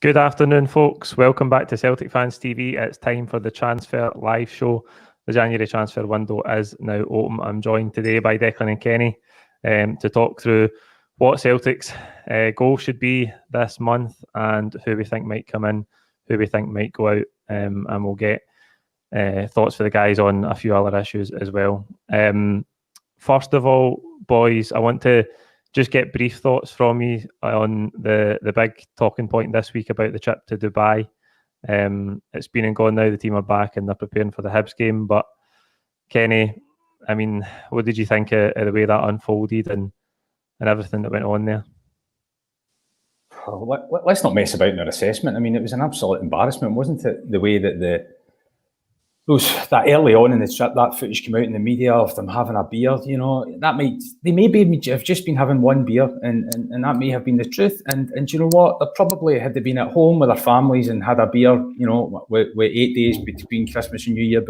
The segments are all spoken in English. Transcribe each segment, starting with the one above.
Good afternoon, folks. Welcome back to Celtic Fans TV. It's time for the Transfer Live Show. The January transfer window is now open. I'm joined today by Declan and Kenny to talk through what Celtic's goal should be this month and who we think might come in, who we think might go out, and we'll get thoughts for the guys on a few other issues as well. First of all, boys, I want to just get brief thoughts from you on the big talking point this week about the trip to Dubai. It's been and gone now. The team are back and they're preparing for the Hibs game. But Kenny, I mean, what did you think of the way that unfolded and everything that went on there? Let's not mess about in our assessment. I mean, it was an absolute embarrassment, wasn't it? The way that that early on in the trip, that footage came out in the media of them having a beer, they may have just been having one beer and that may have been the truth. And you know what? They probably, had they been at home with their families and had a beer, with 8 days between Christmas and New Year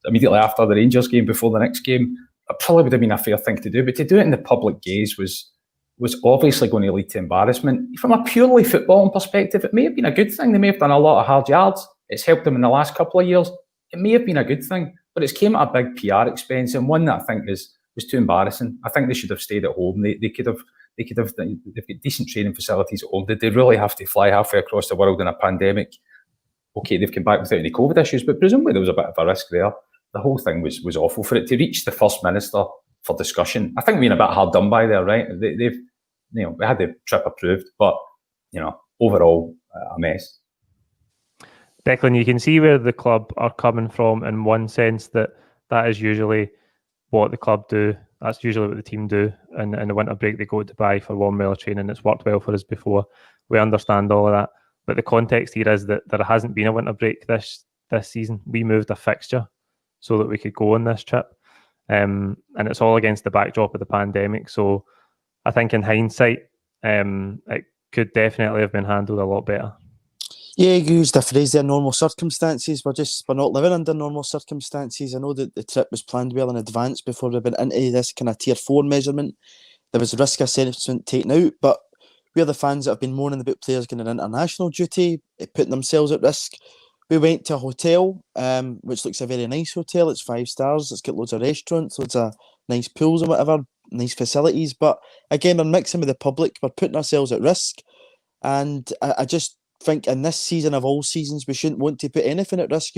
immediately after the Rangers game, before the next game, it probably would have been a fair thing to do. But to do it in the public gaze was obviously going to lead to embarrassment. From a purely footballing perspective, it may have been a good thing. They may have done a lot of hard yards. It's helped them in the last couple of years. It may have been a good thing, but it's came at a big PR expense and one that I think was too embarrassing. I think they should have stayed at home. They've got decent training facilities at home. Did they really have to fly halfway across the world in a pandemic? Okay, they've come back without any COVID issues, but presumably there was a bit of a risk there. The whole thing was awful. For it to reach the First Minister for discussion, I think we've been a bit hard done by there, right? They had the trip approved, but overall a mess. Declan, you can see where the club are coming from in one sense, that is usually what the club do. That's usually what the team do. And in the winter break, they go to Dubai for warm weather training. It's worked well for us before. We understand all of that. But the context here is that there hasn't been a winter break this season. We moved a fixture so that we could go on this trip. And it's all against the backdrop of the pandemic. So I think in hindsight, it could definitely have been handled a lot better. Yeah, you used the phrase there, normal circumstances. We're not living under normal circumstances. I know that the trip was planned well in advance before we went into this kind of tier 4 measurement. There was risk assessment taken out, but we're the fans that have been moaning about players getting an international duty, putting themselves at risk. We went to a hotel, which looks a very nice hotel. It's 5 stars. It's got loads of restaurants, loads of nice pools and whatever, nice facilities. But again, we're mixing with the public. We're putting ourselves at risk. And I just think in this season of all seasons, we shouldn't want to put anything at risk.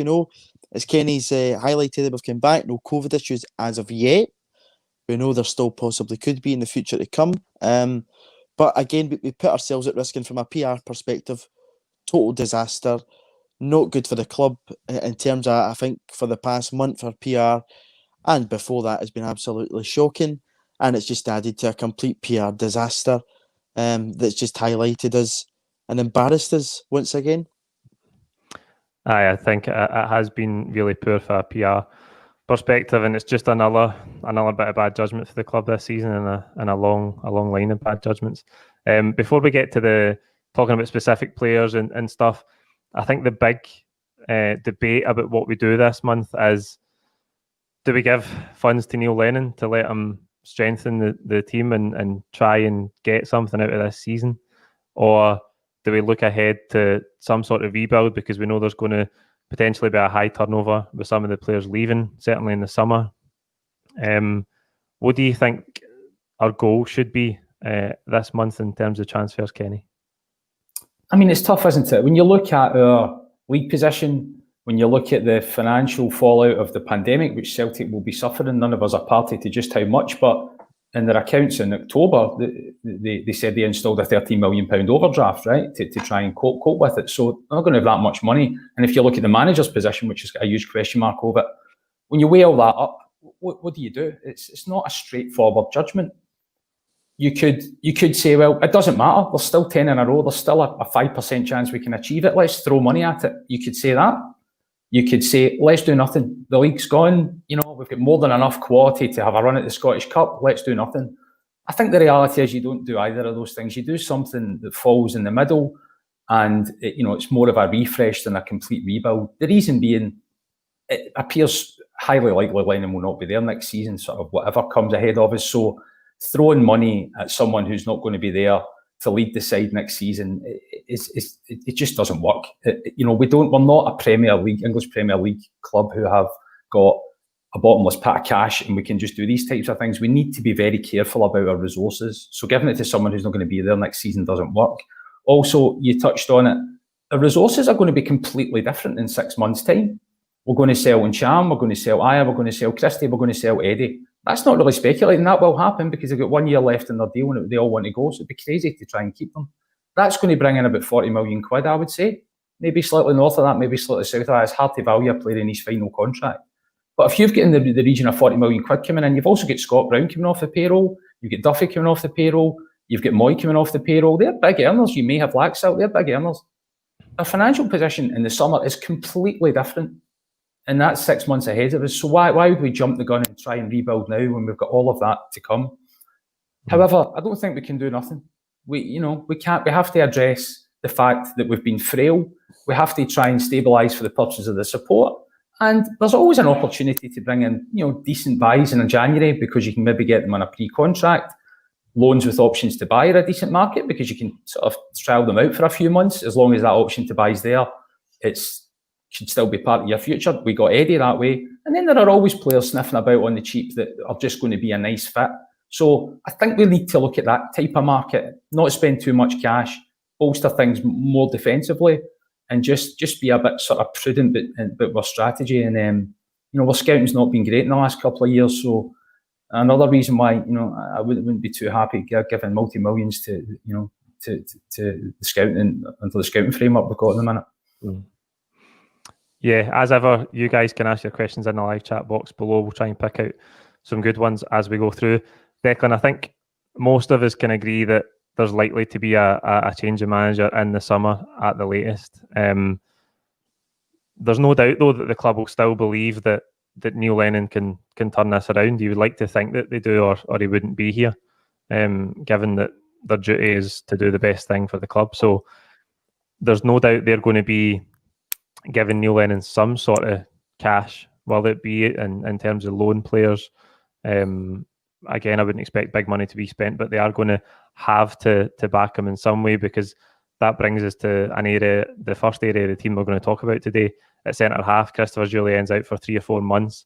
As Kenny's highlighted, we've come back, no COVID issues as of yet. We know there still possibly could be in the future to come. But again, we put ourselves at risk, and from a PR perspective, total disaster. Not good for the club in terms of, I think, for the past month for PR, and before that has been absolutely shocking. And it's just added to a complete PR disaster that's just highlighted us and embarrassed us once again. I think it has been really poor for a PR perspective, and it's just another bit of bad judgment for the club this season, and a long line of bad judgments. Before we get to the talking about specific players and stuff, I think the big debate about what we do this month is: do we give funds to Neil Lennon to let him strengthen the team and try and get something out of this season, or do we look ahead to some sort of rebuild, because we know there's going to potentially be a high turnover with some of the players leaving, certainly in the summer? What do you think our goal should be this month in terms of transfers, Kenny? I mean, it's tough, isn't it? When you look at our league position, when you look at the financial fallout of the pandemic, which Celtic will be suffering, none of us are party to just how much, but in their accounts in October, they said they installed a £13 million overdraft, right, to try and cope with it. So they're not going to have that much money. And if you look at the manager's position, which has got a huge question mark over it, when you weigh all that up, what do you do? It's not a straightforward judgment. You could say, well, it doesn't matter. There's still 10 in a row. There's still a 5% chance we can achieve it. Let's throw money at it. You could say that. You could say, let's do nothing. The league's gone. We've got more than enough quality to have a run at the Scottish Cup. Let's do nothing. I think the reality is you don't do either of those things. You do something that falls in the middle, and it's more of a refresh than a complete rebuild. The reason being, it appears highly likely Lennon will not be there next season, sort of whatever comes ahead of us. So throwing money at someone who's not going to be there to lead the side next season, it just doesn't work. We're not a English Premier League club who have got a bottomless pit of cash and we can just do these types of things. We need to be very careful about our resources. So giving it to someone who's not going to be there next season doesn't work. Also, you touched on it. The resources are going to be completely different in 6 months' time. We're going to sell Ncham, we're going to sell Aya, we're going to sell Christie, we're going to sell Eddie. That's not really speculating. That will happen because they've got 1 year left in their deal and they all want to go. So it'd be crazy to try and keep them. That's going to bring in about 40 million quid, I would say. Maybe slightly north of that, maybe slightly south of that. It's hard to value a player in his final contract. But if you've got in the region of 40 million quid coming in, you've also got Scott Brown coming off the payroll, you've got Duffy coming off the payroll, you've got Moy coming off the payroll. They're big earners. You may have Lax out, they're big earners. Our financial position in the summer is completely different. And that's 6 months ahead of us. So why would we jump the gun and try and rebuild now when we've got all of that to come? However, I don't think we can do nothing. We can't. We have to address the fact that we've been frail. We have to try and stabilise for the purposes of the support. And there's always an opportunity to bring in, decent buys in January because you can maybe get them on a pre-contract, loans with options to buy at a decent market because you can sort of trial them out for a few months. As long as that option to buy is there, should still be part of your future. We got Eddie that way. And then there are always players sniffing about on the cheap that are just going to be a nice fit. So I think we need to look at that type of market, not spend too much cash, bolster things more defensively, and just be a bit sort of prudent with our strategy. And, our scouting's not been great in the last couple of years. So another reason why, I wouldn't be too happy giving multi-millions to the scouting, into the scouting framework we've got at the minute. Mm. Yeah, as ever, you guys can ask your questions in the live chat box below. We'll try and pick out some good ones as we go through. Declan, I think most of us can agree that there's likely to be a change of manager in the summer at the latest. There's no doubt, though, that the club will still believe that Neil Lennon can turn this around. You would like to think that they do, or he wouldn't be here, given that their duty is to do the best thing for the club. So there's no doubt they're going to be giving Neil Lennon some sort of cash, will it be in terms of loan players. Again, I wouldn't expect big money to be spent, but they are going to have to back him in some way, because that brings us to an area, the first area of the team we're going to talk about today. At centre half, Christopher Julien's out for 3 or 4 months.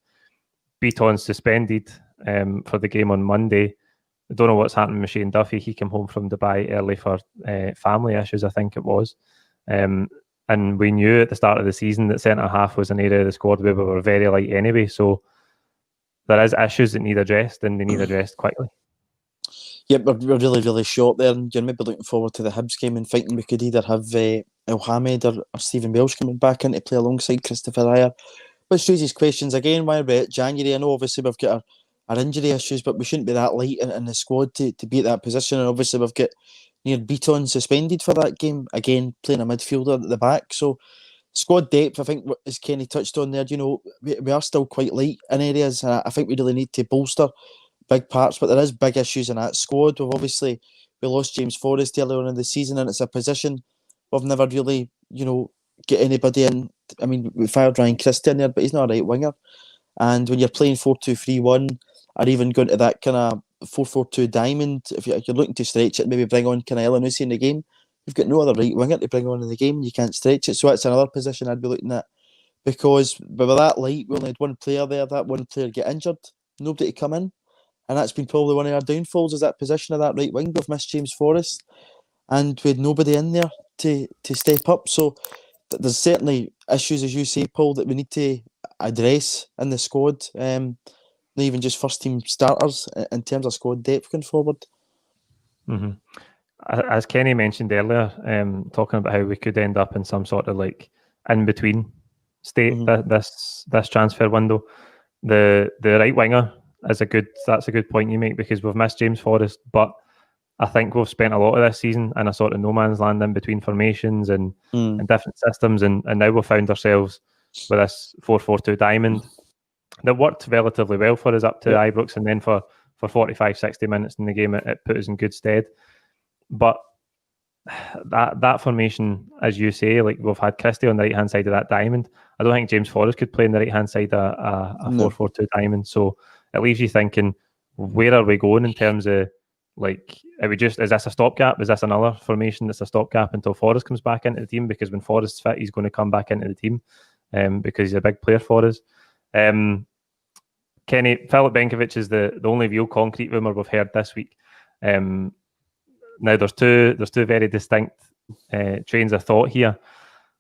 Beaton's suspended for the game on Monday. I don't know what's happening with Shane Duffy. He came home from Dubai early for family issues, I think it was. And we knew at the start of the season that centre half was an area of the squad where we were very light anyway. So there is issues that need addressed, and they need addressed quickly. Yeah, we're really, really short there, and you're maybe looking forward to the Hibs game and thinking we could either have El Hamed or Stephen Welsh coming back in to play alongside Christopher Ayer. Which raises questions again, why we're at January. I know obviously we've got our injury issues, but we shouldn't be that light in the squad to be at that position. And obviously we've got Near Beaton suspended for that game, again playing a midfielder at the back. So squad depth, I think, as Kenny touched on there, we are still quite light in areas, and I think we really need to bolster big parts, but there is big issues in that squad. We lost James Forrest earlier on in the season, and it's a position we've never really, get anybody in. I mean, we fired Ryan Christie in there, but he's not a right winger. And when you're playing 4-2-3-1, or even going to that kind of 4-4-2 diamond, if you're looking to stretch it, maybe bring on kind of Elanusi in the game, you've got no other right winger to bring on in the game. You can't stretch it. So that's another position I'd be looking at, because we were that light. We only had one player there. That one player get injured, nobody to come in. And that's been probably one of our downfalls, is that position of that right wing. We've missed James Forrest, and we had nobody in there to step up. So there's certainly issues, as you say, Paul, that we need to address in the squad. Not even just first team starters in terms of squad depth going forward. Mm-hmm. As Kenny mentioned earlier, talking about how we could end up in some sort of like in between state this transfer window. The right winger that's a good point you make, because we've missed James Forrest, but I think we've spent a lot of this season in a sort of no man's land in between formations and different systems, and now we've found ourselves with this 4-4-2 diamond that worked relatively well for us up to Ibrox, and then for 45-60 minutes in the game it put us in good stead. But that formation, as you say, like we've had Christie on the right hand side of that diamond. I don't think James Forrest could play on the right hand side of a 4-4-2 diamond. So it leaves you thinking, where are we going in terms of Like, is this a stopgap? Is this another formation that's a stopgap until Forrest comes back into the team? Because when Forrest's fit, he's going to come back into the team because he's a big player for us. Kenny, Philip Benkovic is the only real concrete rumour we've heard this week. Now there's two very distinct trains of thought here.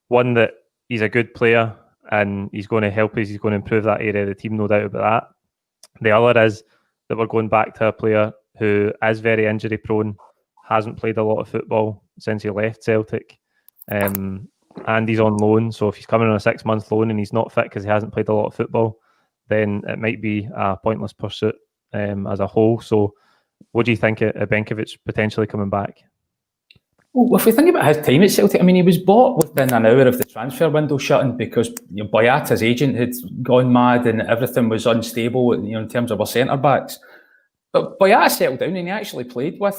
One, that he's a good player and he's going to help us, he's going to improve that area of the team, no doubt about that. The other is that we're going back to a player who is very injury prone, hasn't played a lot of football since he left Celtic, and he's on loan. So if he's coming on a 6-month loan and he's not fit because he hasn't played a lot of football, then it might be a pointless pursuit as a whole. So what do you think of Benkovic potentially coming back? Well, if we think about his time at Celtic, I mean, he was bought within an hour of the transfer window shutting because Boyata's agent had gone mad and everything was unstable, in terms of our centre-backs. But Boyata settled down and he actually played with,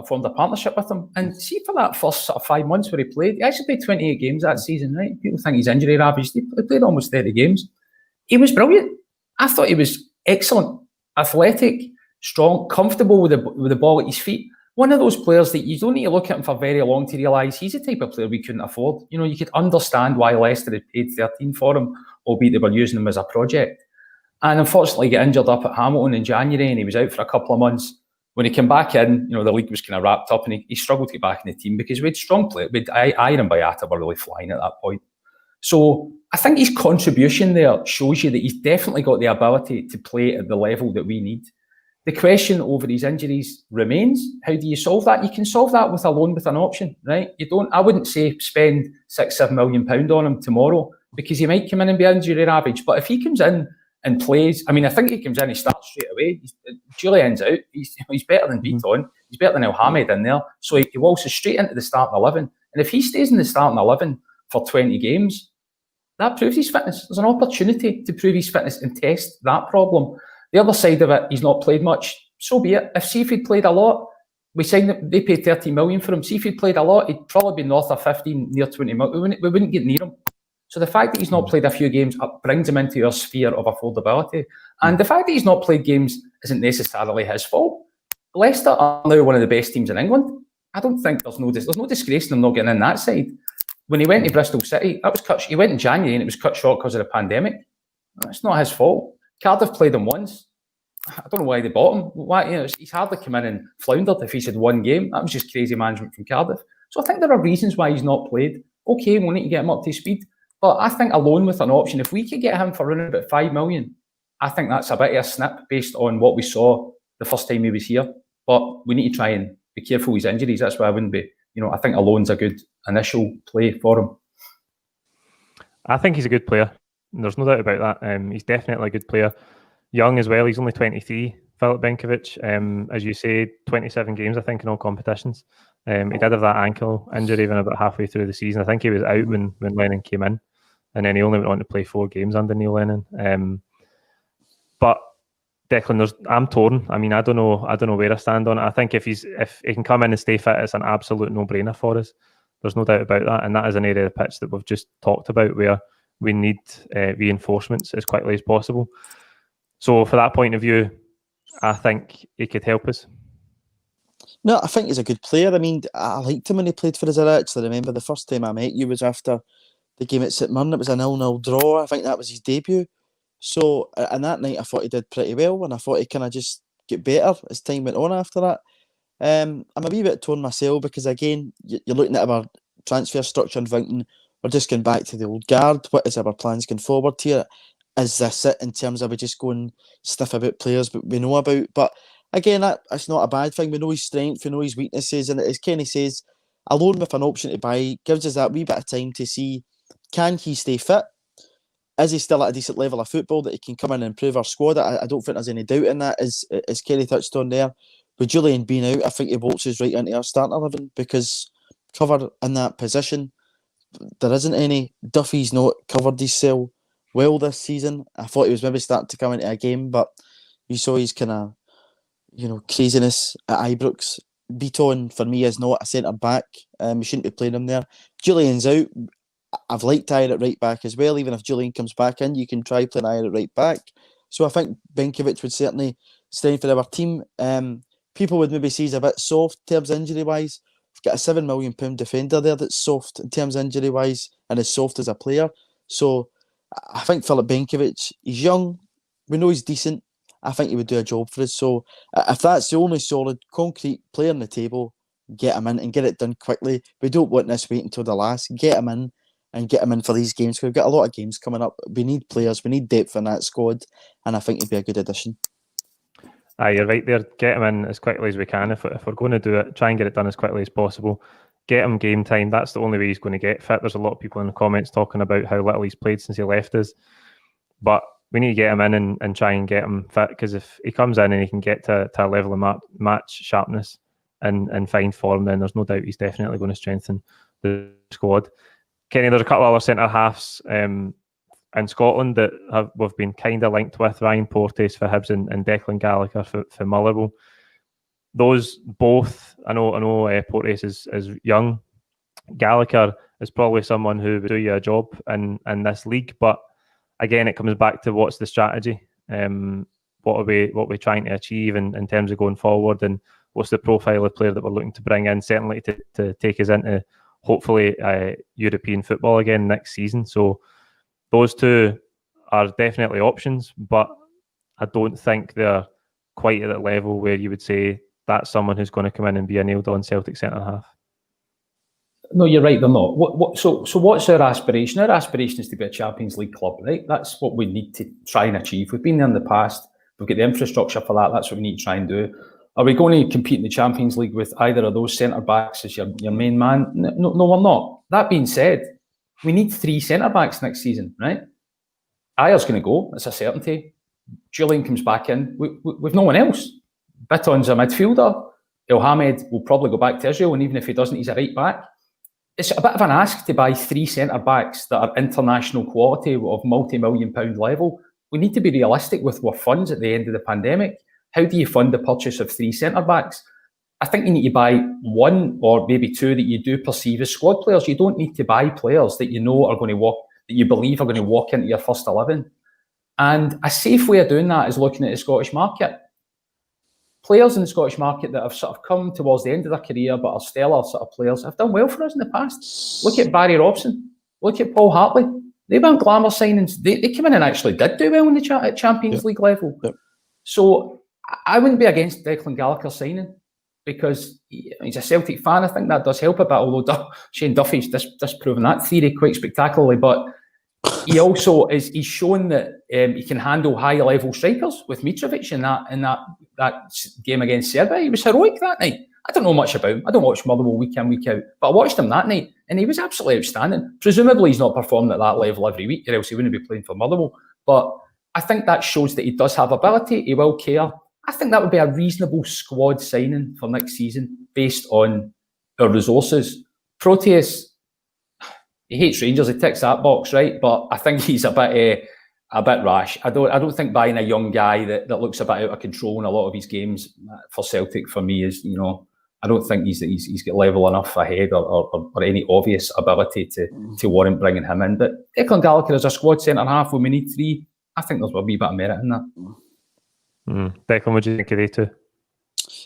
formed a partnership with him. And see, for that first sort of 5 months where he played, he actually played 28 games that season, right? People think he's injury ravaged. He played almost 30 games. He was brilliant. I thought he was excellent, athletic, strong, comfortable with the ball at his feet. One of those players that you don't need to look at him for very long to realise he's the type of player we couldn't afford. You could understand why Leicester had paid 13 for him, albeit they were using him as a project. And unfortunately, he got injured up at Hamilton in January and he was out for a couple of months. When he came back in, the league was kind of wrapped up and he struggled to get back in the team because we had strong players. Ayer and Boyata were really flying at that point. So I think his contribution there shows you that he's definitely got the ability to play at the level that we need. The question over his injuries remains. How do you solve that? You can solve that with a loan with an option, right? I wouldn't say spend £6-7 million on him tomorrow because he might come in and be injury ravaged. But if he comes in and plays, I mean, I think he comes in, he starts straight away. Julian's out. He's better than Beaton. He's better than El Hamed in there. So he waltzes straight into the starting 11. And if he stays in the starting 11 for 20 games, that proves his fitness. There's an opportunity to prove his fitness and test that problem. The other side of it, he's not played much. So be it. If Seafood played a lot, we signed him, they paid 30 million for him. Seafood played a lot, he'd probably be north of 15, near 20 million. We wouldn't get near him. So the fact that he's not played a few games brings him into our sphere of affordability. And the fact that he's not played games isn't necessarily his fault. Leicester are now one of the best teams in England. I don't think there's no disgrace in them not getting in that side. When he went to Bristol City, that was cut. He went in January and it was cut short because of the pandemic. That's not his fault. Cardiff played him once. I don't know why they bought him. Why, he's hardly come in and floundered if he's had one game. That was just crazy management from Cardiff. So I think there are reasons why he's not played. Okay, we'll need to get him up to speed. But I think a loan with an option, if we could get him for around about 5 million, I think that's a bit of a snip based on what we saw the first time he was here. But we need to try and be careful with his injuries. That's why I wouldn't be, I think a loan's a good initial play for him. I think he's a good player. There's no doubt about that. He's definitely a good player. Young as well. He's only 23, Philip Benkovic. As you say, 27 games, I think, in all competitions. He did have that ankle injury even about halfway through the season. I think he was out when Lennon came in. And then he only went on to play 4 games under Neil Lennon. But Declan, I'm torn. I mean, I don't know where I stand on it. I think if he can come in and stay fit, it's an absolute no-brainer for us. There's no doubt about that. And that is an area of the pitch that we've just talked about where we need reinforcements as quickly as possible. So for that point of view, I think he could help us. No, I think he's a good player. I mean, I liked him when he played for us. I actually remember the first time I met you was after the game at St Mirren. It was a 0-0 draw. I think that was his debut. So, and that night I thought he did pretty well, and I thought he kind of just get better as time went on after that. I'm a wee bit torn myself because, again, you're looking at our transfer structure and thinking, we're just going back to the old guard. What is our plans going forward here? Is this it in terms of we just go and sniff about players that we know about? But again, that's not a bad thing. We know his strength, we know his weaknesses, and as Kenny says, a loan with an option to buy gives us that wee bit of time to see, can he stay fit? Is he still at a decent level of football that he can come in and improve our squad? I don't think there's any doubt in that, as Kenny touched on there. With Julian being out, I think he waltzes right into our starting 11 because cover in that position, there isn't any. Duffy's not covered his cell well this season. I thought he was maybe starting to come into a game, but you saw his kind of, craziness at Ibrox. Beaton, for me, is not a centre-back. We shouldn't be playing him there. Julian's out. I've liked Ayer at right back as well. Even if Julian comes back in, you can try playing Ayer at right back. So I think Benkovic would certainly strengthen our team. people would maybe say he's a bit soft in terms injury-wise. We've got a £7 million defender there that's soft in terms injury-wise and is soft as a player. So I think Philip Benkovic, he's young. We know he's decent. I think he would do a job for us. So if that's the only solid, concrete player on the table, get him in and get it done quickly. We don't want this wait until the last. Get him in and get him in for these games. We've got a lot of games coming up. We need players. We need depth in that squad. And I think he'd be a good addition. You're right there. Get him in as quickly as we can. If we're going to do it, try and get it done as quickly as possible. Get him game time. That's the only way he's going to get fit. There's a lot of people in the comments talking about how little he's played since he left us. But we need to get him in and try and get him fit, because if he comes in and he can get to a level of match sharpness and find form, then there's no doubt he's definitely going to strengthen the squad. Kenny, there's a couple of other centre-halves in Scotland that we've been kind of linked with. Ryan Porteous for Hibs and Declan Gallagher for Motherwell. Those both, I know Porteous is young. Gallagher is probably someone who would do you a job in this league, but again, it comes back to what's the strategy. What are we trying to achieve in terms of going forward, and what's the profile of player that we're looking to bring in, certainly to take us into hopefully European football again next season. So those two are definitely options, but I don't think they're quite at that level where you would say that's someone who's going to come in and be a nailed-on Celtic centre-half. No, you're right, they're not. So what's our aspiration? Our aspiration is to be a Champions League club, right? That's what we need to try and achieve. We've been there in the past. We've got the infrastructure for that. That's what we need to try and do. Are we going to compete in the Champions League with either of those centre-backs as your main man? No, we're not. That being said, we need 3 centre-backs next season, right? Ayer's going to go. It's a certainty. Julian comes back in. We've no one else. Bitton's a midfielder. Elhamed will probably go back to Israel, and even if he doesn't, he's a right back. It's a bit of an ask to buy 3 centre-backs that are international quality of multi-million-pound level. We need to be realistic with our funds at the end of the pandemic. How do you fund the purchase of 3 centre-backs? I think you need to buy 1 or maybe 2 that you do perceive as squad players. You don't need to buy players that you know are going to walk, that you believe are going to walk into your first 11. And a safe way of doing that is looking at the Scottish market. Players in the Scottish market that have sort of come towards the end of their career but are stellar sort of players have done well for us in the past. Look at Barry Robson. Look at Paul Hartley. They weren't glamour signings. They came in and actually did do well in the at Champions League level. Yep. So I wouldn't be against Declan Gallagher signing, because he's a Celtic fan. I think that does help a bit, although Shane Duffy's disproven that theory quite spectacularly. But he also he's shown that he can handle high-level strikers with Mitrovic in that game against Serbia. He was heroic that night. I don't know much about him. I don't watch Motherwell week in, week out, but I watched him that night and he was absolutely outstanding. Presumably he's not performing at that level every week, or else he wouldn't be playing for Motherwell. But I think that shows that he does have ability. He will care. I think that would be a reasonable squad signing for next season based on our resources. Proteus, he hates Rangers. He ticks that box, right? But I think he's a bit rash. I don't think buying a young guy that looks a bit out of control in a lot of his games for Celtic, for me, is, I don't think he's got level enough ahead or any obvious ability to warrant bringing him in. But Declan Gallagher as a squad centre half when we need 3, I think there's a wee bit of merit in that. Declan, what do you think of they two?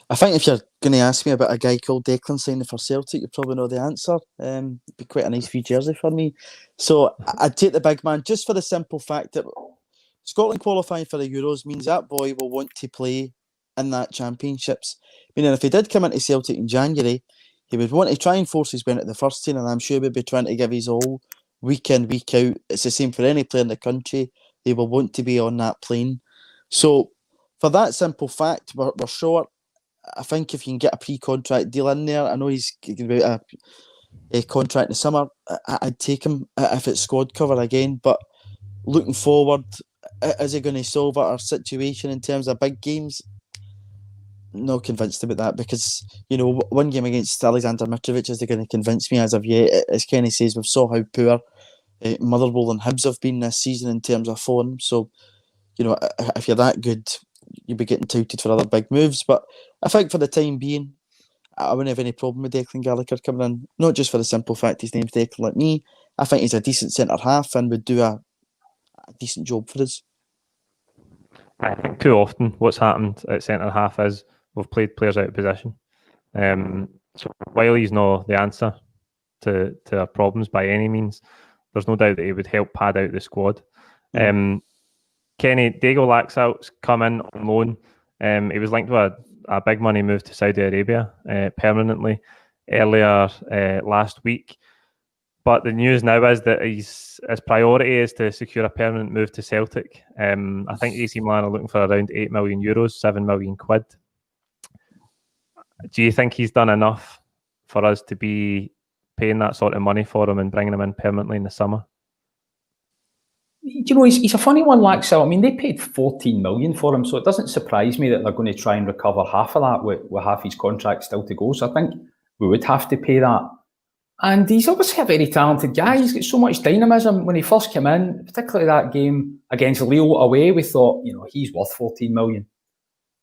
I think if you're going to ask me about a guy called Declan signing for Celtic, you probably know the answer. It'd be quite a nice free jersey for me. So I'd take the big man, just for the simple fact that Scotland qualifying for the Euros means that boy will want to play in that championships. Meaning if he did come into Celtic in January, he would want to try and force his way into the first team, and I'm sure he'd be trying to give his all week in, week out. It's the same for any player in the country. They will want to be on that plane. So for that simple fact, we're short. I think if you can get a pre-contract deal in there, I know he's going to be a contract in the summer, I'd take him if it's squad cover again. But looking forward, is he going to solve our situation in terms of big games? Not convinced about that, because, one game against Alexander Mitrovic is going to convince me as of yet. As Kenny says, we've saw how poor Motherwell and Hibs have been this season in terms of form. So, if you're that good, you'll be getting touted for other big moves. But I think for the time being, I wouldn't have any problem with Declan Gallagher coming in. Not just for the simple fact his name's Declan like me. I think he's a decent centre-half and would do a decent job for us. I think too often what's happened at centre-half is we've played players out of position. So while he's not the answer to our problems by any means, there's no doubt that he would help pad out the squad. Kenny, Diego Laxalt's come in on loan. He was linked with a big money move to Saudi Arabia permanently earlier last week. But the news now is that his priority is to secure a permanent move to Celtic. I think AC Milan are looking for around €8 million, £7 million. Do you think he's done enough for us to be paying that sort of money for him and bringing him in permanently in the summer? You know, he's a funny one, Laxalt. I mean, they paid 14 million for him, so it doesn't surprise me that they're going to try and recover half of that with half his contract still to go. So I think we would have to pay that. And he's obviously a very talented guy. He's got so much dynamism. When he first came in, particularly that game against Lille away, we thought, you know, he's worth 14 million.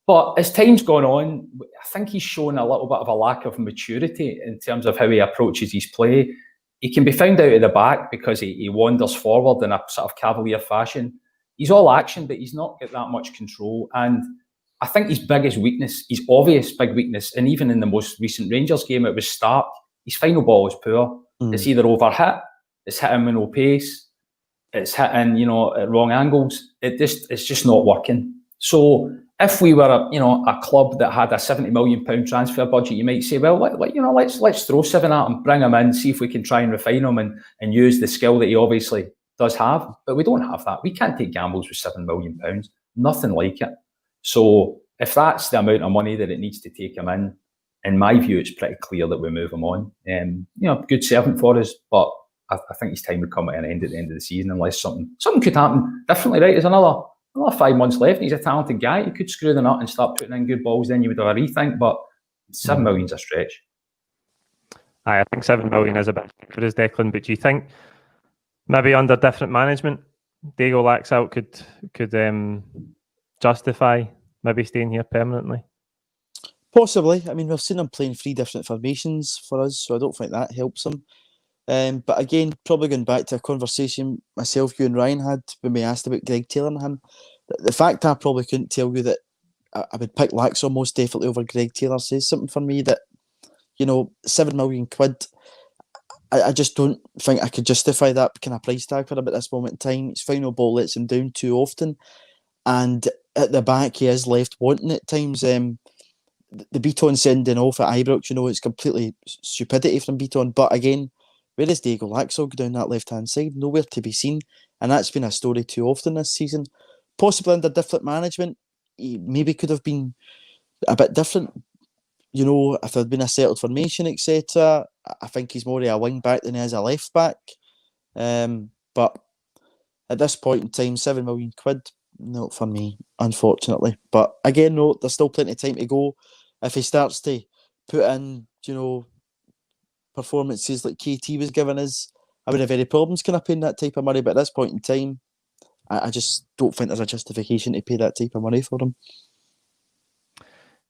But as time's gone on, I think he's shown a little bit of a lack of maturity in terms of how he approaches his play. He can be found out at the back because he wanders forward in a sort of cavalier fashion. He's all action, but he's not got that much control. And I think his biggest weakness, his obvious big weakness, and even in the most recent Rangers game, it was Stark. His final ball is poor. It's either overhit, it's hitting with no pace, it's hitting, you know, at wrong angles. It's just not working. So if we were a club that had a £70 million transfer budget, you might say, well, let's throw 7 at him, bring him in, see if we can try and refine him and use the skill that he obviously does have. But we don't have that. We can't take gambles with £7 million. Nothing like it. So if that's the amount of money that it needs to take him in my view, it's pretty clear that we move him on. Good servant for us, but I think his time would come at an end at the end of the season unless something could happen differently, right? There's another 5 months left. He's a talented guy. He could screw the nut and start putting in good balls. Then you would have a rethink. But 7 million's a stretch. I think 7 million is a bit for his Declan. But do you think maybe under different management, Diego Laxalt could justify maybe staying here permanently? Possibly. I mean, we've seen him playing 3 different formations for us, so I don't think that helps him. But again, probably going back to a conversation myself, you and Ryan had when we asked about Greg Taylor and him. The fact I probably couldn't tell you that I would pick Laxalt most definitely over Greg Taylor says something for me that, £7 million. I just don't think I could justify that kind of price tag for him at this moment in time. His final ball lets him down too often. And at the back, he is left wanting at times. The Beaton sending off at Ibrox, it's completely stupidity from Beaton. But again, where is Diego Laxalt go down that left-hand side? Nowhere to be seen. And that's been a story too often this season. Possibly under different management, he maybe could have been a bit different. If there'd been a settled formation, etc. I think he's more of a wing-back than he is a left-back. But at this point in time, £7 million, not for me, unfortunately. But again, no, there's still plenty of time to go. If he starts to put in, performances like KT was giving us, I would have any problems kind of paying that type of money. But at this point in time, I just don't think there's a justification to pay that type of money for him.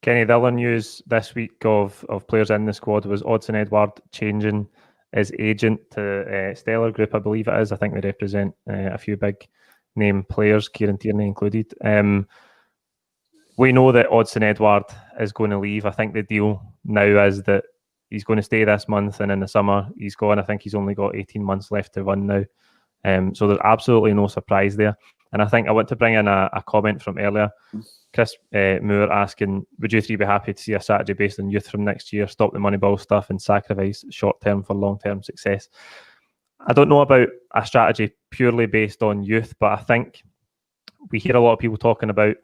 Kenny, the other news this week of players in the squad was Odsonne Edouard changing his agent to Stellar Group, I believe it is. I think they represent a few big name players, Kieran Tierney included. We know that Odsonne Edouard is going to leave. I think the deal now is that he's going to stay this month, and in the summer he's gone. I think he's only got 18 months left to run now. So there's absolutely no surprise there. And I think I want to bring in a comment from earlier. Chris Moore asking, would you three be happy to see a strategy based on youth from next year, stop the Moneyball stuff and sacrifice short-term for long-term success? I don't know about a strategy purely based on youth, but I think we hear a lot of people talking about,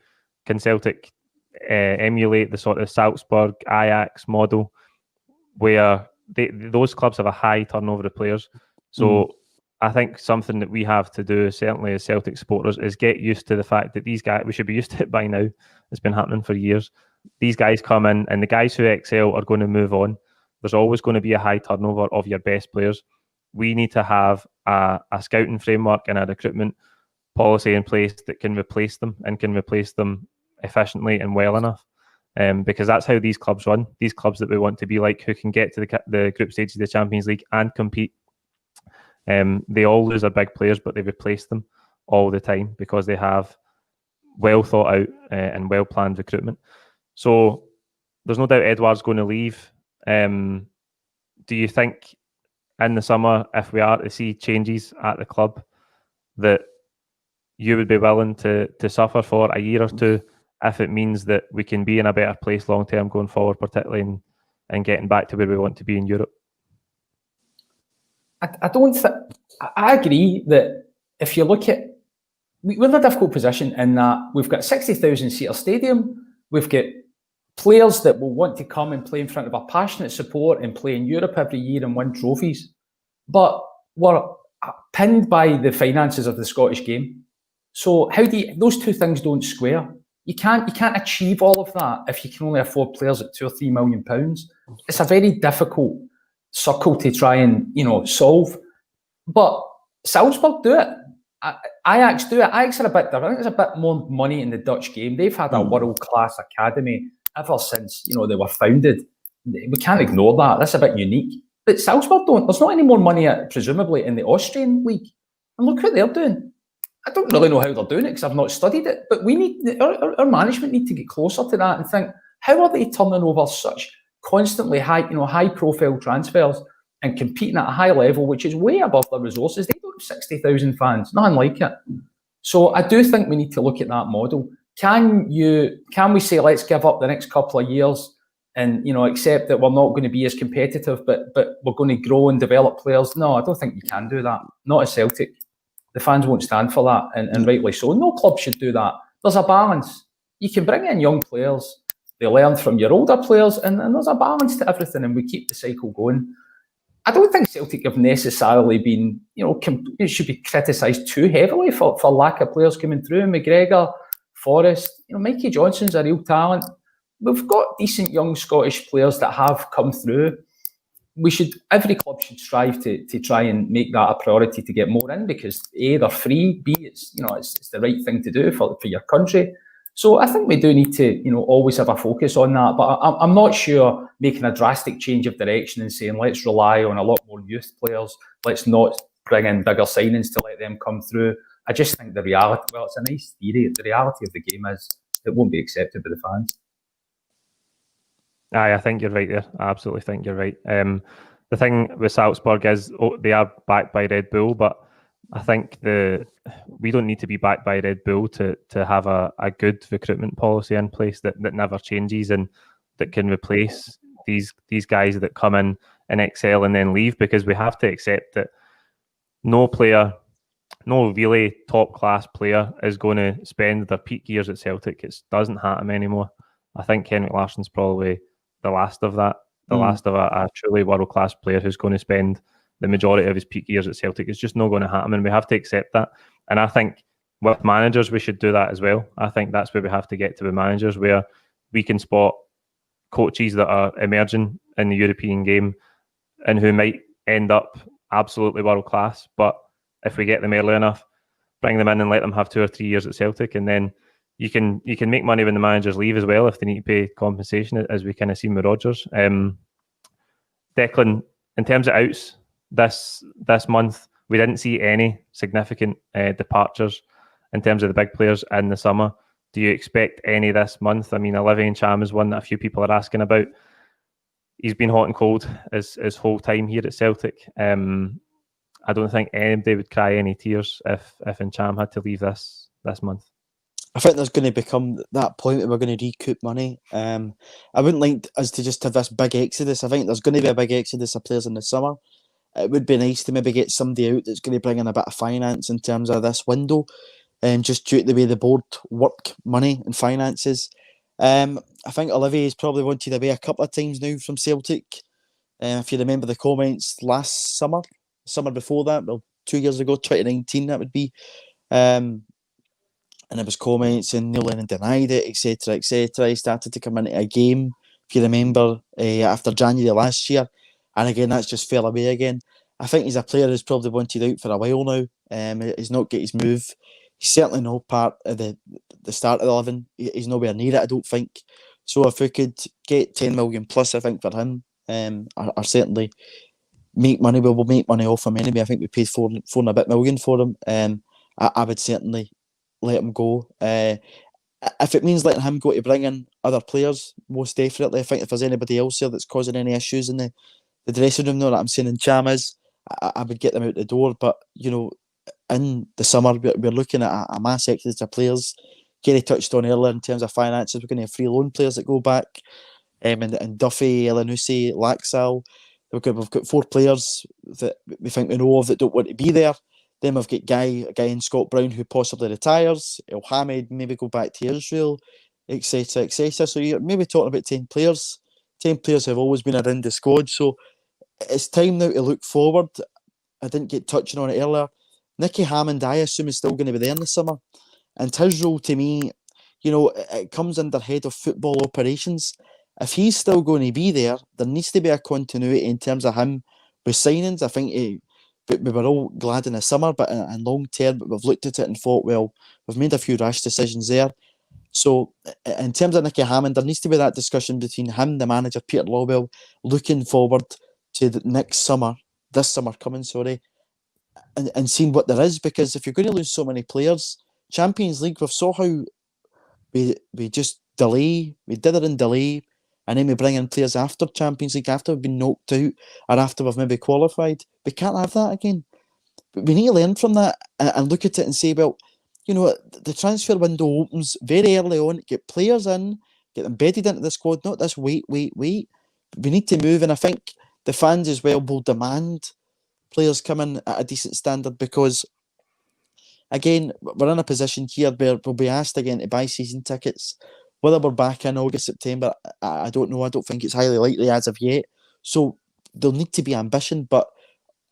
can Celtic emulate the sort of Salzburg, Ajax model where those clubs have a high turnover of players. So I think something that we have to do, certainly as Celtic supporters, is get used to the fact that these guys, we should be used to it by now. It's been happening for years. These guys come in and the guys who excel are going to move on. There's always going to be a high turnover of your best players. We need to have a scouting framework and a recruitment policy in place that can replace them and can replace them efficiently and well enough. Because that's how these clubs run. These clubs that we want to be like, who can get to the group stages of the Champions League and compete. They all lose their big players, but they replace them all the time because they have well thought out and well planned recruitment. So there's no doubt Edouard's going to leave. Do you think in the summer, if we are to see changes at the club, that you would be willing to suffer for a year or two if it means that we can be in a better place long term going forward, particularly in getting back to where we want to be in Europe? I don't think... I agree that if you look at... We're in a difficult position in that we've got a 60,000-seater stadium, we've got players that will want to come and play in front of a passionate support and play in Europe every year and win trophies. But we're pinned by the finances of the Scottish game. So how do you... Those two things don't square. You can't achieve all of that if you can only afford players at £2 or £3 million. It's a very difficult circle to try and, solve. But Salzburg do it. Ajax do it. Ajax are a bit different. I think there's a bit more money in the Dutch game. They've had a world-class academy ever since, they were founded. We can't ignore that. That's a bit unique. But Salzburg don't. There's not any more money, presumably, in the Austrian league. And look what they're doing. I don't really know how they're doing it because I've not studied it. But we need our management need to get closer to that and think, how are they turning over such constantly high-profile transfers and competing at a high level, which is way above their resources? They don't have 60,000 fans, nothing like it. So I do think we need to look at that model. Can we say, let's give up the next couple of years and accept that we're not going to be as competitive, but we're going to grow and develop players? No, I don't think you can do that. Not at Celtic. The fans won't stand for that, and rightly so. No club should do that. There's a balance. You can bring in young players, they learn from your older players, and there's a balance to everything, and we keep the cycle going. I don't think Celtic have necessarily been, it should be criticised too heavily for lack of players coming through. McGregor, Forrest, Mikey Johnson's a real talent. We've got decent young Scottish players that have come through. Every club should strive to try and make that a priority to get more in, because A, they're free, B, it's the right thing to do for your country. So I think we do need to always have a focus on that. But I'm not sure making a drastic change of direction and saying let's rely on a lot more youth players, let's not bring in bigger signings to let them come through. I just think the reality, well, it's a nice theory, the reality of the game is it won't be accepted by the fans. Aye, I think you're right there. I absolutely think you're right. The thing with Salzburg is they are backed by Red Bull, but I think we don't need to be backed by Red Bull to have a good recruitment policy in place that never changes and that can replace these guys that come in and excel and then leave, because we have to accept that no really top class player is going to spend their peak years at Celtic. It doesn't happen anymore. I think Henrik Larsson's probably the last of that, last of a truly world-class player who's going to spend the majority of his peak years at Celtic. It's just not going to happen, and we have to accept that. And I think with managers, we should do that as well. I think that's where we have to get to with managers, where we can spot coaches that are emerging in the European game and who might end up absolutely world-class. But if we get them early enough, bring them in and let them have 2 or 3 years at Celtic, and then you can make money when the managers leave as well if they need to pay compensation, as we kind of seen with Rodgers. Declan, in terms of outs this month, we didn't see any significant departures in terms of the big players in the summer. Do you expect any this month? I mean, Olivier Ntcham is one that a few people are asking about. He's been hot and cold his whole time here at Celtic. I don't think anybody would cry any tears if Ntcham had to leave this month. I think there's going to become that point where we're going to recoup money. I wouldn't like us to just have this big exodus. I think there's going to be a big exodus of players in the summer. It would be nice to maybe get somebody out that's going to bring in a bit of finance in terms of this window, just due to the way the board work money and finances. I think Olivier has probably wanted away a couple of times now from Celtic. If you remember the comments last summer before that, well, 2 years ago, 2019, that would be. And there was comments and Neil Lennon denied it, etc., etc. He started to come into a game, if you remember, after January last year. And again, that's just fell away again. I think he's a player who's probably wanted out for a while now. He's not get his move. He's certainly not part of the start of the 11. He's nowhere near it, I don't think. So if we could get 10 million plus, I think, for him, or certainly make money, we'll make money off him anyway. I think we paid 4 and a bit million for him. I would certainly let him go. If it means letting him go to bring in other players, most definitely. I think if there's anybody else here that's causing any issues in the dressing room, that I'm saying in Chamas, I would get them out the door. But, in the summer, we're looking at a mass exodus of players. Kenny touched on earlier in terms of finances. We're going to have 3 loan players that go back. And Duffy, Elanusi, Laxal. We've got 4 players that we think we know of that don't want to be there. Then we've got a guy in Scott Brown who possibly retires. El Hamid maybe go back to Israel, etc., etc. So you're maybe talking about 10 players. 10 players have always been around the squad. So it's time now to look forward. I didn't get touching on it earlier. Nicky Hammond, I assume, is still going to be there in the summer. And his role, to me, it comes under head of football operations. If he's still going to be there needs to be a continuity in terms of him with signings. I think we were all glad in the summer, but in long term, we've looked at it and thought, well, we've made a few rash decisions there. So in terms of Nicky Hammond, there needs to be that discussion between him, the manager, Peter Lawwell, looking forward to the next summer, this summer coming, and seeing what there is. Because if you're going to lose so many players, Champions League, we saw how we just delay, we did it in delay, and then we bring in players after Champions League, after we've been knocked out, or after we've maybe qualified. We can't have that again. But we need to learn from that and look at it and say, well, the transfer window opens very early on, get players in, get them bedded into the squad, not this wait. We need to move, and I think the fans as well will demand players come in at a decent standard, because again, we're in a position here where we'll be asked again to buy season tickets. Whether we're back in August, September, I don't know. I don't think it's highly likely as of yet. So there'll need to be ambition. But,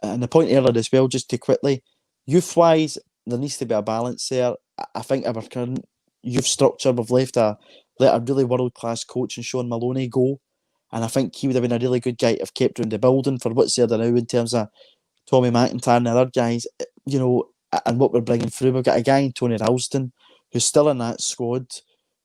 and the point earlier as well, just to quickly, youth-wise, there needs to be a balance there. I think our current youth structure, we've let a really world-class coach in Sean Maloney go. And I think he would have been a really good guy to have kept around the building for what's there now in terms of Tommy McIntyre and the other guys, and what we're bringing through. We've got a guy in Tony Ralston who's still in that squad,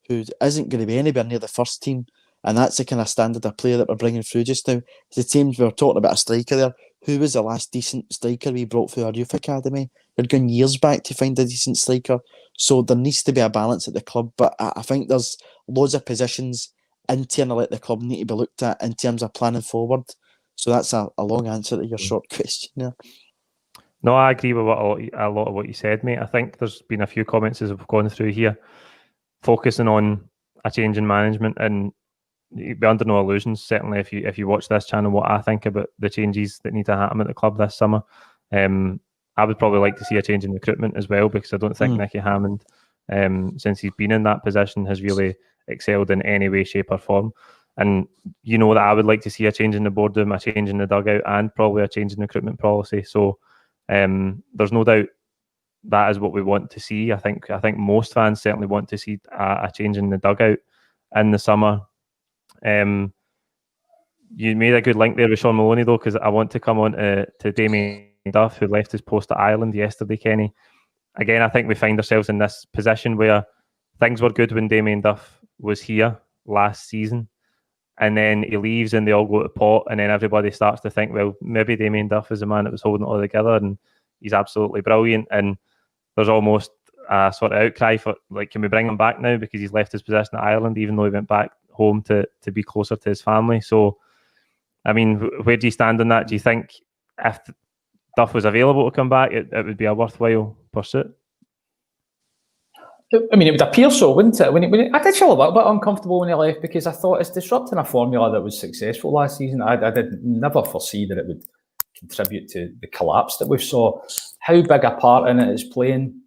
who isn't going to be anywhere near the first team, and that's the kind of standard of player that we're bringing through just now. The teams, we were talking about a striker there. Who was the last decent striker we brought through our youth academy? We're going years back to find a decent striker. So there needs to be a balance at the club, but I think there's loads of positions internally at the club need to be looked at in terms of planning forward. So that's a long answer to your short question there. No, I agree with a lot of what you said, mate. I think there's been a few comments as we've gone through here, focusing on a change in management, and you'd be under no illusions, certainly if you watch this channel, what I think about the changes that need to happen at the club this summer. I would probably like to see a change in recruitment as well, because I don't think Nicky Hammond, since he's been in that position, has really excelled in any way, shape or form. And that I would like to see a change in the boardroom, a change in the dugout, and probably a change in recruitment policy. So there's no doubt that is what we want to see. I think most fans certainly want to see a change in the dugout in the summer. You made a good link there with Sean Maloney, though, because I want to come on to Damien Duff, who left his post at Ireland yesterday, Kenny. Again, I think we find ourselves in this position where things were good when Damien Duff was here last season, and then he leaves and they all go to pot, and then everybody starts to think, well, maybe Damien Duff is the man that was holding it all together, and he's absolutely brilliant. And there's almost a sort of outcry for, like, can we bring him back now because he's left his position at Ireland, even though he went back home to be closer to his family. So, I mean, where do you stand on that? Do you think if Duff was available to come back, it would be a worthwhile pursuit? I mean, it would appear so, wouldn't it? I did feel a little bit uncomfortable when he left, because I thought it's disrupting a formula that was successful last season. I did never foresee that it would contribute to the collapse that we saw. How big a part in it is playing,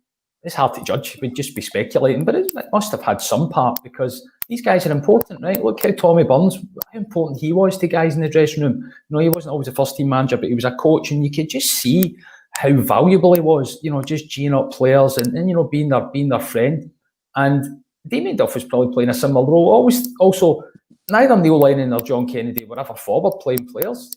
it's hard to judge. We'd just be speculating, but it must have had some part, because these guys are important, right? Look how Tommy Burns, how important he was to guys in the dressing room. He wasn't always a first team manager, but he was a coach, and you could just see how valuable he was, just geeing up players and being their friend. And Damien Duff was probably playing a similar role. Also, neither Neil Lennon nor John Kennedy were ever forward playing players.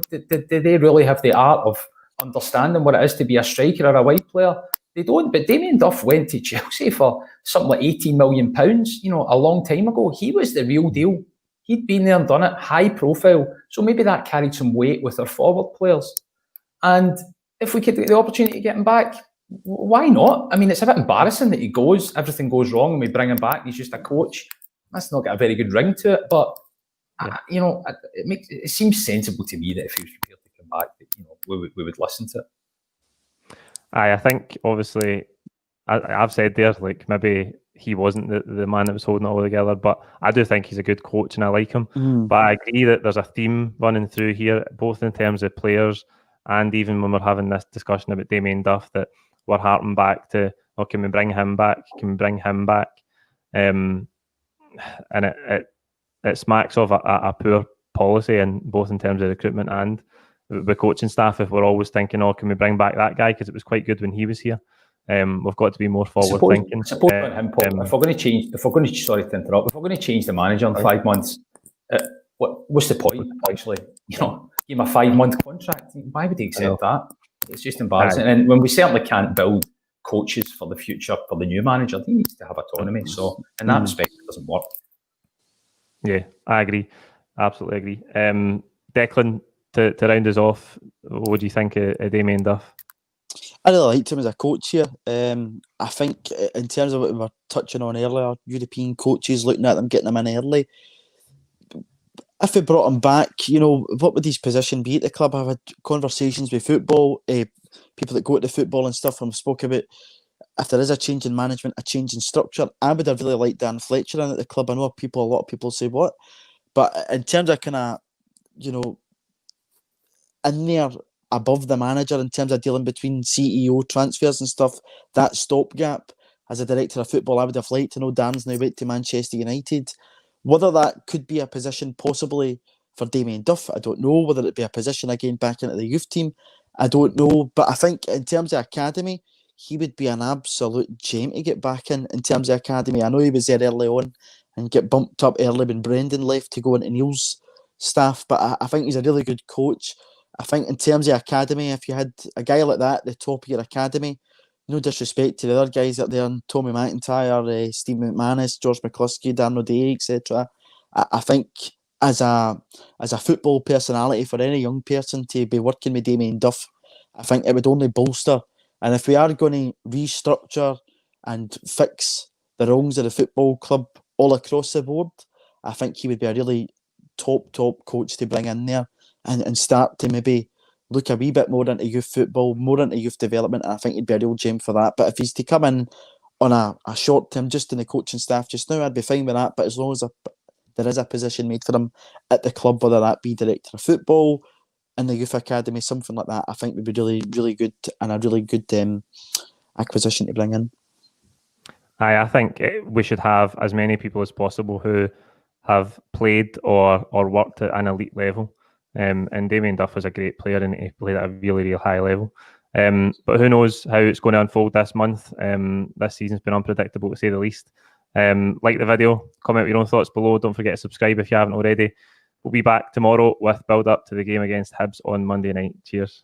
Did they really have the art of understanding what it is to be a striker or a wide player? They don't. But Damien Duff went to Chelsea for something like £18 million, a long time ago. He was the real deal. He'd been there and done it, high profile. So maybe that carried some weight with our forward players. And if we could get the opportunity to get him back, Why not? I mean, it's a bit embarrassing that he goes, everything goes wrong, and we bring him back. He's just a coach. That's not got a very good ring to it. But it seems sensible to me that if he was prepared to come back, that we would listen to it. I think obviously I've said there, like, maybe he wasn't the man that was holding it all together, but I do think he's a good coach and I like him. But I agree that there's a theme running through here, both in terms of players and even when we're having this discussion about Damien Duff, that we're harping back to, can we bring him back? Can we bring him back? And it smacks of a poor policy, and both in terms of recruitment and the coaching staff. If we're always thinking, can we bring back that guy because it was quite good when he was here? We've got to be more forward thinking. I suppose on him, Paul, if we're going to change the manager in 5 months, what's the point? Actually, give him a 5-month contract. Why would he accept that? It's just embarrassing. And when we certainly can't build coaches for the future for the new manager, he needs to have autonomy. So in that respect, it doesn't work. Yeah, I agree. Absolutely agree. Declan, to round us off, what do you think of Damien Duff? I really liked him as a coach here. I think in terms of what we were touching on earlier, European coaches, looking at them, getting them in early. If we brought him back, what would his position be at the club? I've had conversations with people that go to the football and stuff, and spoke about if there is a change in management, a change in structure. I would have really liked Dan Fletcher in at the club. I know a lot of people say what, but in terms of kind of, in there above the manager, in terms of dealing between CEO transfers and stuff, that stopgap as a director of football, I would have liked to know. Dan's now went to Manchester United. Whether that could be a position possibly for Damien Duff, I don't know. Whether it be a position again back into the youth team, I don't know. But I think in terms of academy, he would be an absolute gem to get back in terms of academy. I know he was there early on and get bumped up early when Brendan left to go into Neil's staff, but I think he's a really good coach. I think in terms of academy, if you had a guy like that at the top of your academy, no disrespect to the other guys out there, and Tommy McIntyre, Steve McManus, George McCluskey, Dan O'Day, etc. I think as a football personality for any young person to be working with Damien Duff, I think it would only bolster. And if we are going to restructure and fix the wrongs of the football club all across the board, I think he would be a really top coach to bring in there and start to maybe look a wee bit more into youth football, more into youth development. And I think he'd be a real gem for that. But if he's to come in on a short term, just in the coaching staff just now, I'd be fine with that. But as long as there is a position made for him at the club, whether that be director of football, in the youth academy, something like that, I think would be really, really good, and a really good acquisition to bring in. I think we should have as many people as possible who have played or worked at an elite level. And Damien Duff was a great player, and he played at a really, really high level. But who knows how it's going to unfold this month. This season's been unpredictable, to say the least. Like the video, comment your own thoughts below. Don't forget to subscribe if you haven't already. We'll be back tomorrow with build up to the game against Hibs on Monday night. Cheers.